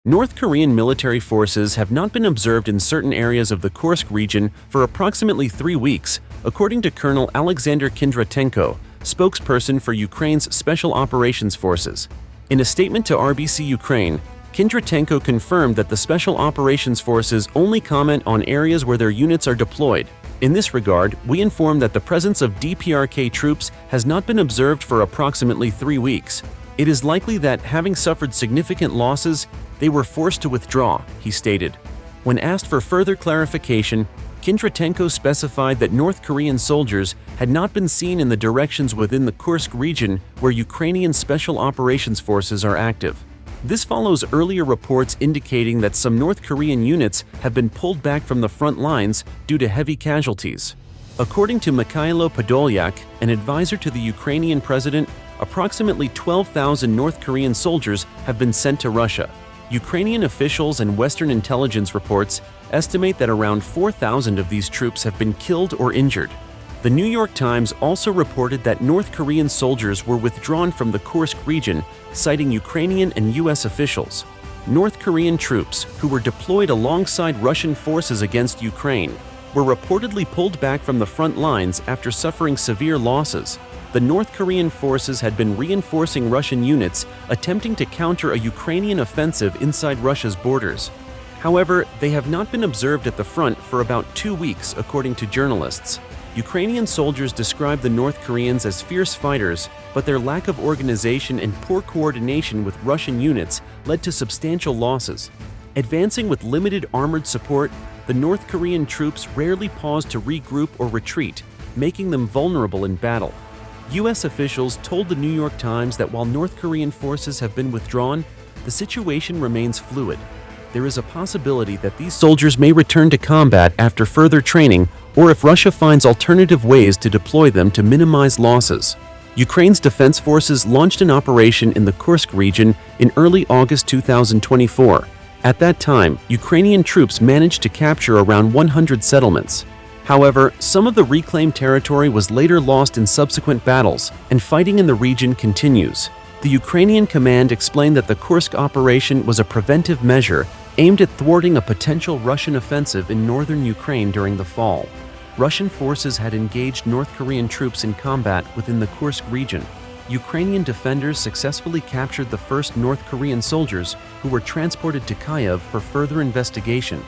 North Korean military forces have not been observed in certain areas of the Kursk region for approximately 3 weeks, according to Colonel Alexander Kindratenko, spokesperson for Ukraine's Special Operations Forces. In a statement to RBC Ukraine, Kindratenko confirmed that the Special Operations Forces only comment on areas where their units are deployed. In this regard, we inform that the presence of DPRK troops has not been observed for approximately 3 weeks. It is likely that, having suffered significant losses, they were forced to withdraw, he stated. When asked for further clarification, Kindratenko specified that North Korean soldiers had not been seen in the directions within the Kursk region where Ukrainian Special Operations Forces are active. This follows earlier reports indicating that some North Korean units have been pulled back from the front lines due to heavy casualties. According to Mikhailo Podolyak, an advisor to the Ukrainian president, approximately 12,000 North Korean soldiers have been sent to Russia. Ukrainian officials and Western intelligence reports estimate that around 4,000 of these troops have been killed or injured. The New York Times also reported that North Korean soldiers were withdrawn from the Kursk region, citing Ukrainian and U.S. officials. North Korean troops, who were deployed alongside Russian forces against Ukraine, were reportedly pulled back from the front lines after suffering severe losses. The North Korean forces had been reinforcing Russian units, attempting to counter a Ukrainian offensive inside Russia's borders. However, they have not been observed at the front for about 2 weeks, according to journalists. Ukrainian soldiers describe the North Koreans as fierce fighters, but their lack of organization and poor coordination with Russian units led to substantial losses. Advancing with limited armored support, the North Korean troops rarely pause to regroup or retreat, making them vulnerable in battle. U.S. officials told the New York Times that while North Korean forces have been withdrawn, the situation remains fluid. There is a possibility that these soldiers may return to combat after further training, or if Russia finds alternative ways to deploy them to minimize losses. Ukraine's defense forces launched an operation in the Kursk region in early August 2024. At that time, Ukrainian troops managed to capture around 100 settlements. However, some of the reclaimed territory was later lost in subsequent battles, and fighting in the region continues. The Ukrainian command explained that the Kursk operation was a preventive measure aimed at thwarting a potential Russian offensive in northern Ukraine during the fall. Russian forces had engaged North Korean troops in combat within the Kursk region. Ukrainian defenders successfully captured the first North Korean soldiers, who were transported to Kyiv for further investigation.